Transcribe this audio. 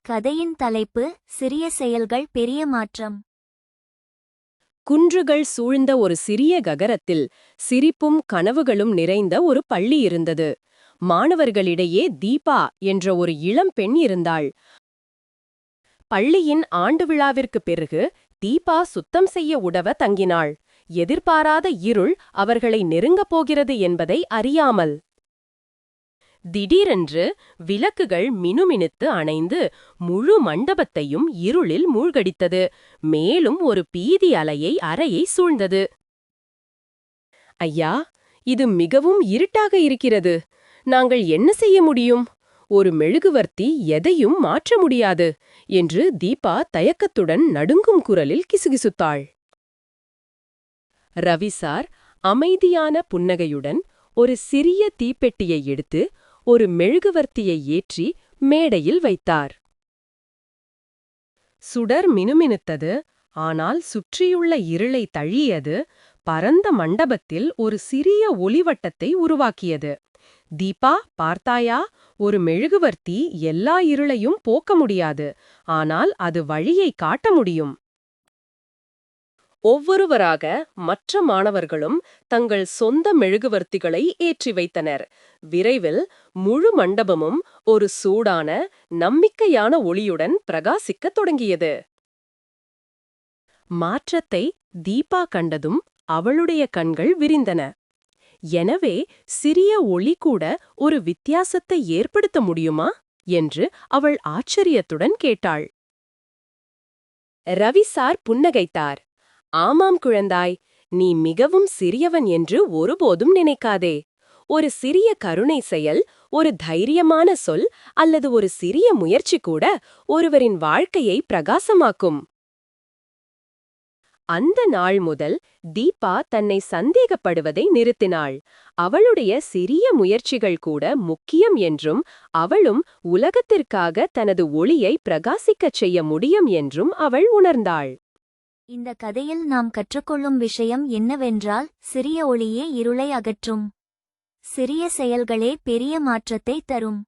கதையின் தலைப்பு சிறிய செயல்கள் பெரிய மாற்றம். குன்றுகள் சூழ்ந்த ஒரு சிறிய ககரத்தில் சிரிப்பும் கனவுகளும் நிறைந்த ஒரு பள்ளி இருந்தது. மாணவர்களிடையே தீபா என்ற ஒரு இளம் பெண் இருந்தாள். பள்ளியின் ஆண்டு விழாவிற்குப் பிறகு தீபா சுத்தம் செய்ய உதவ தங்கினாள். எதிர்பாராத இருள் அவர்களை நெருங்கப் போகிறது என்பதை அறியாமல். திடீரென்று விளக்குகள் மினுமினுத்து அணைந்து முழு மண்டபத்தையும் இருளில் மூழ்கடித்தது. மேலும் ஒரு பீதி அலையை அறையை சூழ்ந்தது. ஐயா, இது மிகவும் இருட்டாக இருக்கிறது. நாங்கள் என்ன செய்ய முடியும்? ஒரு மெழுகுவர்த்தி எதையும் மாற்ற முடியாது என்று தீபா தயக்கத்துடன் நடுங்கும் குரலில் கிசுகிசுத்தாள். ரவிசார் அமைதியான புன்னகையுடன் ஒரு சிறிய தீப்பெட்டியை எடுத்து ஒரு மெழுகுவர்த்தியை ஏற்றி மேடையில் வைத்தார். சுடர் மினுமினுத்தது. ஆனால் சுற்றியுள்ள இருளை தழியது. பரந்த மண்டபத்தில் ஒரு சிறிய ஒளிவட்டத்தை உருவாக்கியது. தீபா, பார்த்தாயா? ஒரு மெழுகுவர்த்தி எல்லா இருளையும் போக்க முடியாது, ஆனால் அது வழியை காட்ட முடியும். ஒவ்வொருவராக மற்ற மாணவர்களும் தங்கள் சொந்த மெழுகுவர்த்திகளை ஏற்றி வைத்தனர். விரைவில் முழு மண்டபமும் ஒரு சூடான, நம்பிக்கையான ஒளியுடன் பிரகாசிக்கத் தொடங்கியது. மாற்றத்தை தீபா கண்டதும் அவளுடைய கண்கள் விரிந்தன. எனவே சிறிய ஒளி கூட ஒரு வித்தியாசத்தை ஏற்படுத்த முடியுமா என்று அவள் ஆச்சரியத்துடன் கேட்டாள். ரவிசார் புன்னகைத்தார். ஆமாம் குழந்தாய், நீ மிகவும் சிறியவன் என்று ஒருபோதும் நினைக்காதே. ஒரு சிறிய கருணை செயல், ஒரு தைரியமான சொல் அல்லது ஒரு சிறிய முயற்சி கூட ஒருவரின் வாழ்க்கையை பிரகாசமாக்கும். அந்த நாள் முதல் தீபா தன்னை சந்தேகப்படுவதை நிறுத்தினாள். அவளுடைய சிறிய முயற்சிகள் கூட முக்கியம் என்றும் அவளும் உலகத்திற்காக தனது ஒளியை பிரகாசிக்கச் செய்ய முடியும் என்றும் அவள் உணர்ந்தாள். இந்த கதையில் நாம் கற்றுக்கொள்ளும் விஷயம் என்னவென்றால், சிறிய ஒளியே இருளை அகற்றும். சிறிய செயல்களே பெரிய மாற்றத்தை தரும்.